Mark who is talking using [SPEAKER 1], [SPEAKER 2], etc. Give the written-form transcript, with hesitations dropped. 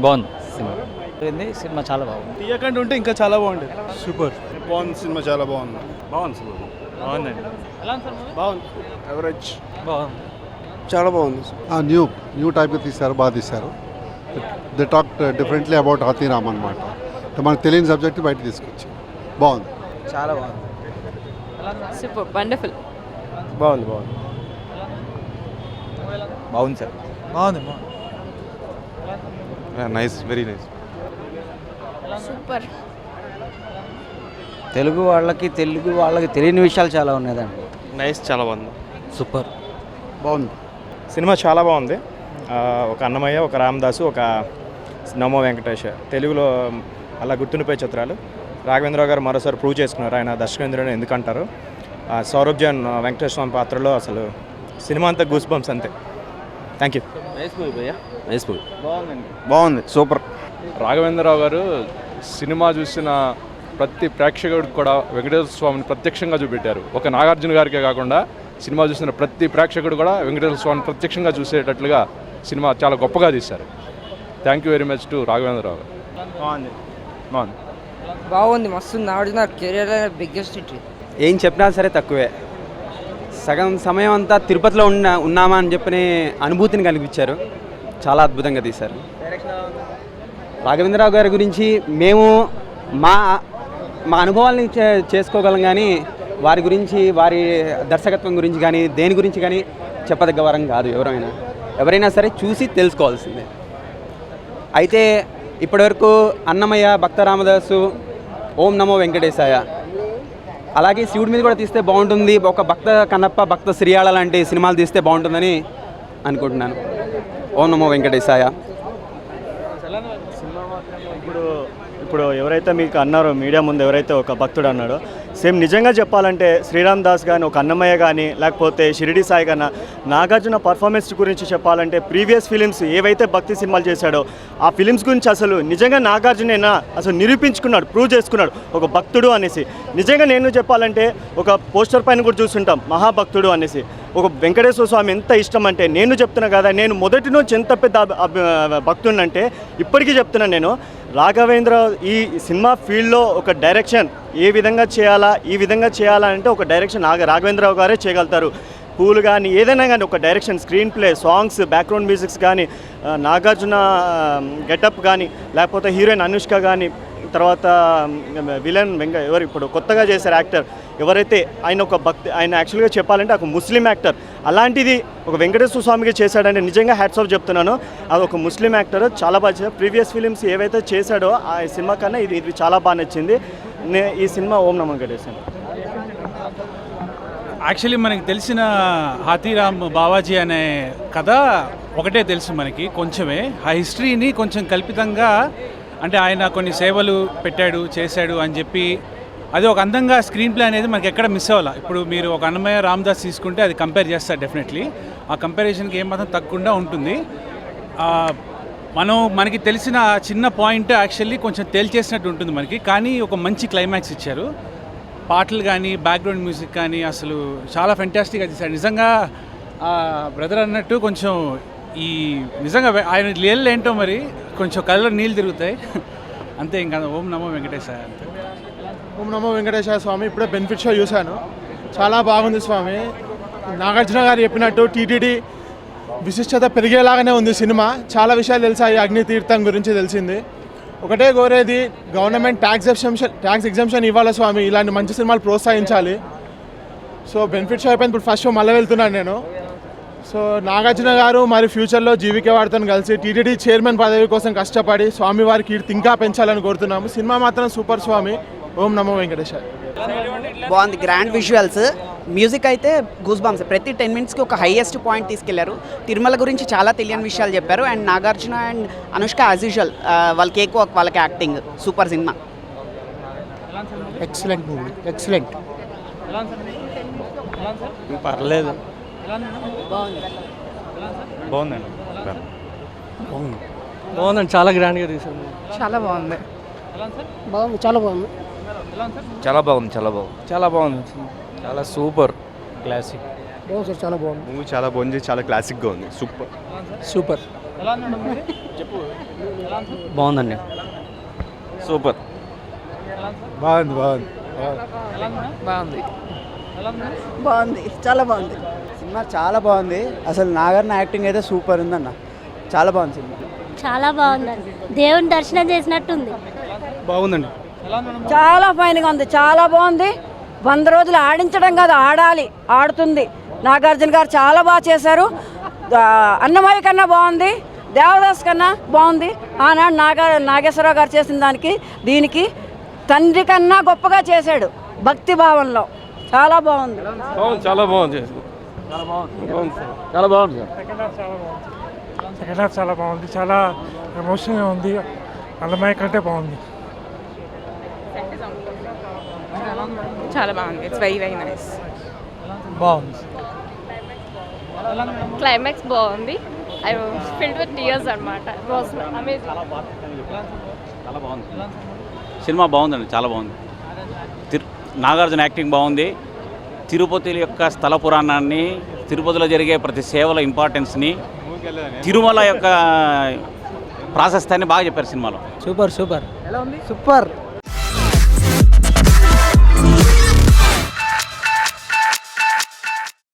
[SPEAKER 1] బాగుంది సినిమా చాలా బాగుంది.
[SPEAKER 2] తీయకండి ఉంటే ఇంకా చాలా బాగుంది.
[SPEAKER 3] సూపర్
[SPEAKER 4] బాగుంది సినిమా, చాలా బాగుంది.
[SPEAKER 3] బాగుంది సినిమా, బాగుందండి.
[SPEAKER 4] బాగుంది, ఎవరేజ్,
[SPEAKER 1] బాగుంది.
[SPEAKER 4] చాలా బాగుంది.
[SPEAKER 5] న్యూ టైప్గా తీశారు, బాగా తీశారు. They talk differently about Hathiram అనమాట. మనకు తెలియని సబ్జెక్ట్ బయట తీసుకొచ్చి బాగుంది,
[SPEAKER 1] చాలా బాగుంది.
[SPEAKER 6] Super, wonderful.
[SPEAKER 4] బాగుంది బాగుంది
[SPEAKER 1] బాగుంది సార్.
[SPEAKER 3] బాగుంది.
[SPEAKER 4] Nice, very nice.
[SPEAKER 6] Super.
[SPEAKER 1] Telugu వాళ్ళకి తెలియని విషయాలు చాలా ఉన్నాయండి.
[SPEAKER 3] నైస్, చాలా బాగుంది.
[SPEAKER 1] సూపర్.
[SPEAKER 5] బాగుంది.
[SPEAKER 7] సినిమా చాలా బాగుంది. ఒక అన్నమయ్య, ఒక రామదాసు, ఒక నమో వెంకటేష్, తెలుగులో అలా గుర్తుండిపోయే చిత్రాలు. రాఘవేంద్రరావు గారు మరోసారి ప్రూవ్ చేసుకున్నారు ఆయన దర్శకేంద్రుని ఎందుకంటారు. సౌరభ్ జైన్ వెంకటేశ్వర స్వామి పాత్రలో అసలు సినిమా అంతా గూస్ బంప్స్ అంతే. Thank you.
[SPEAKER 4] బాగుంది, సూపర్.
[SPEAKER 8] రాఘవేంద్రరావు గారు సినిమా చూసిన ప్రతి ప్రేక్షకుడికి కూడా వెంకటేశ్వర స్వామిని ప్రత్యక్షంగా చూపెట్టారు. ఒక నాగార్జున గారికే కాకుండా సినిమా చూసిన ప్రతి ప్రేక్షకుడు కూడా వెంకటేశ్వర స్వామిని ప్రత్యక్షంగా చూసేటట్లుగా సినిమా చాలా గొప్పగా తీశారు. Thank you very much to Raghavendra Rao గారు.
[SPEAKER 9] బాగుంది, మస్తు. Nagarjuna career biggest hit.
[SPEAKER 10] ఏం చెప్పినా సరే తక్కువే. సగం సమయం అంతా తిరుపతిలో ఉన్నామా అని చెప్పిన అనుభూతిని కనిపించారు. చాలా అద్భుతంగా తీశారు. రాఘవేంద్రరావు గారి గురించి మేము మా అనుభవాల్ని చేసుకోగలం, కానీ వారి గురించి, వారి దర్శకత్వం గురించి కానీ దేని గురించి కానీ చెప్పదగ్గ వరం కాదు. ఎవరైనా సరే చూసి తెలుసుకోవాల్సిందే. అయితే ఇప్పటివరకు అన్నమయ్య, భక్త రామదాసు, ఓం నమో వెంకటేశాయ, అలాగే శివుడి మీద కూడా తీస్తే బాగుంటుంది. ఒక భక్త కన్నప్ప, భక్త శ్రీయాళ లాంటి సినిమాలు తీస్తే బాగుంటుందని అనుకుంటున్నాను. ఓం నమో వెంకటేశాయ.
[SPEAKER 7] ఇప్పుడు ఎవరైతే మీకు అన్నారో, మీడియా ముందు ఎవరైతే ఒక భక్తుడు అన్నాడో, సేమ్ నిజంగా చెప్పాలంటే శ్రీరామ్ దాస్ కానీ, ఒక అన్నమయ్య కానీ, లేకపోతే షిరిడి సాయి కన్నా, నాగార్జున పర్ఫార్మెన్స్ గురించి చెప్పాలంటే ప్రీవియస్ ఫిలిమ్స్ ఏవైతే భక్తి సినిమాలు చేశాడో ఆ ఫిలిమ్స్ గురించి అసలు నిజంగా నాగార్జునేనా అసలు నిరూపించుకున్నాడు, ప్రూవ్ చేసుకున్నాడు ఒక భక్తుడు అనేసి. నిజంగా నేను చెప్పాలంటే ఒక పోస్టర్ పైన కూడా చూస్తుంటాం మహాభక్తుడు అనేసి. ఒక వెంకటేశ్వర స్వామి ఎంత ఇష్టం అంటే, నేను చెప్తున్నా కదా, నేను మొదటి నుంచి ఎంత పెద్ద భక్తుడినంటే ఇప్పటికీ చెప్తున్నాను నేను. రాఘవేంద్ర ఈ సినిమా ఫీల్డ్లో ఒక డైరెక్షన్ ఏ విధంగా చేయాలా, ఈ విధంగా చేయాలా అంటే ఒక డైరెక్షన్ రాఘవేంద్రరావు గారే చేయగలుగుతారు. పూలు కానీ ఏదైనా కానీ ఒక direction, screen play, songs, background musics కానీ, నాగార్జున గెటప్ కానీ, లేకపోతే హీరోయిన్ అనుష్క కానీ, తర్వాత విలన్ ఎవరు ఇప్పుడు కొత్తగా చేశారు యాక్టర్ ఎవరైతే, ఆయన ఒక భక్తి, ఆయన యాక్చువల్గా చెప్పాలంటే ఒక ముస్లిం యాక్టర్. అలాంటిది ఒక వెంకటేశ్వర స్వామికి చేశాడంటే నిజంగా హ్యాట్స్ ఆఫ్ చెప్తున్నాను. అది ఒక ముస్లిం యాక్టర్, చాలా బాగా చేశారు. ప్రీవియస్ ఫిలిమ్స్ ఏవైతే చేశాడో ఆ సినిమా కన్నా ఇది చాలా బాగా నచ్చింది. ఈ సినిమా ఓం నమో వెంకటేశ్వర.
[SPEAKER 2] యాక్చువల్లీ మనకి తెలిసిన హాతీరామ్ బావాజీ అనే కథ ఒకటే తెలుసు మనకి, కొంచెమే. ఆ హిస్టరీని కొంచెం కల్పితంగా, అంటే ఆయన కొన్ని సేవలు పెట్టాడు, చేశాడు అని చెప్పి అది ఒక అందంగా స్క్రీన్ ప్లే అనేది మనకి ఎక్కడ మిస్ అవ్వాలి. ఇప్పుడు మీరు ఒక అన్నమయ్య, రామదాస్ తీసుకుంటే అది కంపేర్ చేస్తారు డెఫినెట్లీ. ఆ కంపారిజన్కి ఏమాత్రం తగ్గకుండా ఉంటుంది. మనకి తెలిసిన చిన్న పాయింట్ యాక్చువల్లీ కొంచెం తేల్చేసినట్టు ఉంటుంది మనకి, కానీ ఒక మంచి క్లైమాక్స్ ఇచ్చారు. పాటలు కానీ, బ్యాక్గ్రౌండ్ మ్యూజిక్ కానీ అసలు చాలా ఫెంటాస్టిక్గా తీశారు. నిజంగా బ్రదర్ అన్నట్టు కొంచెం ఈ నిజంగా ఆయన లీలలు ఏంటో మరి కొంచెం కళ్ళలో నీళ్ళు తిరుగుతాయి అంతే. ఇంకా ఓం నమో వెంకటేశాయ అంతే.
[SPEAKER 4] ఓం నమో వెంకటేశ్వర స్వామి ఇప్పుడే బెనిఫిట్ షో చూశాను, చాలా బాగుంది స్వామి. నాగార్జున గారు చెప్పినట్టు టీటీడీ విశిష్టత పెరిగేలాగానే ఉంది సినిమా. చాలా విషయాలు తెలిసాయి, అగ్ని తీర్థం గురించి తెలిసింది. ఒకటే కోరేది, గవర్నమెంట్ ట్యాక్స్ ఎగ్జంప్షన్ ఇవ్వాలి స్వామి, ఇలాంటి మంచి సినిమాలు ప్రోత్సహించాలి. సో బెనిఫిట్ షో అయిపోయింది, ఇప్పుడు ఫస్ట్ షో మళ్ళీ వెళ్తున్నాను నేను. సో నాగార్జున గారు మరి ఫ్యూచర్లో జీవికే వారితో కలిసి టీటీడీ చైర్మన్ పదవి కోసం కష్టపడి స్వామివారి కీర్తి ఇంకా పెంచాలని కోరుతున్నాము. సినిమా మాత్రం సూపర్ స్వామి. ఓం నమో వెంకటేశ్వర.
[SPEAKER 9] బాగుంది, గ్రాండ్ విజువల్స్, మ్యూజిక్ అయితే గూస్ బంప్స్. ప్రతి 10 minutesకి ఒక హైయెస్ట్ పాయింట్ తీసుకెళ్లారు. తిరుమల గురించి చాలా తెలియని విషయాలు చెప్పారు. And Nagarjuna and Anushka as usual, వాళ్ళకి ఎక్కువ వాళ్ళకి acting super cinema.
[SPEAKER 5] Excellent movie, excellent.
[SPEAKER 10] పర్లేదు,
[SPEAKER 7] బాగుందండి.
[SPEAKER 3] బాగుందండి, చాలా గ్రాండ్గా తీశారు.
[SPEAKER 9] చాలా బాగుంది.
[SPEAKER 5] బాగుంది, చాలా బాగుంది.
[SPEAKER 1] చాలా బాగుంది, చాలా బాగుంది,
[SPEAKER 3] చాలా బాగుంది,
[SPEAKER 1] చాలా సూపర్, క్లాసిక్.
[SPEAKER 5] బాగుంది సార్, చాలా బాగుంది.
[SPEAKER 4] మూవీ చాలా బాగుంది, చాలా క్లాసిక్గా ఉంది. సూపర్.
[SPEAKER 3] సూపర్.
[SPEAKER 1] బాగుందండి.
[SPEAKER 3] సూపర్.
[SPEAKER 4] బాగుంది బాగుంది
[SPEAKER 9] బాగుంది, చాలా బాగుంది సినిమా, చాలా బాగుంది. అసలు నాగార్జున యాక్టింగ్ అయితే సూపర్ ఉందన్న, చాలా బాగుంది సినిమా.
[SPEAKER 6] చాలా బాగుందండి, దేవుని దర్శనం చేసినట్టుంది.
[SPEAKER 3] బాగుందండి.
[SPEAKER 9] చాలా ఫైన్గా ఉంది, చాలా బాగుంది. 100 రోజులు ఆడించడం కాదు, ఆడాలి, ఆడుతుంది. నాగార్జున గారు చాలా బాగా చేశారు. అన్నమయ్య కన్నా బాగుంది, దేవదాస్ కన్నా బాగుంది. ఆనాడు నాగేశ్వరరావు గారు చేసిన దీనికి తండ్రి కన్నా గొప్పగా చేశాడు భక్తి భావంలో. చాలా బాగుంది.
[SPEAKER 3] చాలా బాగుంది.
[SPEAKER 1] చాలా బాగుంది సార్.
[SPEAKER 4] సెకండ్ హాఫ్ చాలా బాగుంది, చాలా ఎమోషన్గా ఉంది. అన్నమయ్య కంటే బాగుంది.
[SPEAKER 6] చాలా బాగుంది. It's very very nice.
[SPEAKER 4] బాగుంది.
[SPEAKER 6] క్లైమాక్స్ బాగుంది. ఐ ఫిల్డ్ విత్ టీయర్స్ అన్నమాట. It was amazing.
[SPEAKER 1] చాలా బాగుంది. సినిమా బాగుందండి, చాలా బాగుంది. నాగార్జున యాక్టింగ్ బాగుంది. తిరుపతి యొక్క స్థల పురాణాన్ని, తిరుపతిలో జరిగే ప్రతి సేవల ఇంపార్టెన్స్ని, తిరుమల యొక్క ప్రాశస్త్యాన్ని బాగా చెప్పారు సినిమాలో.
[SPEAKER 3] సూపర్.
[SPEAKER 9] సూపర్.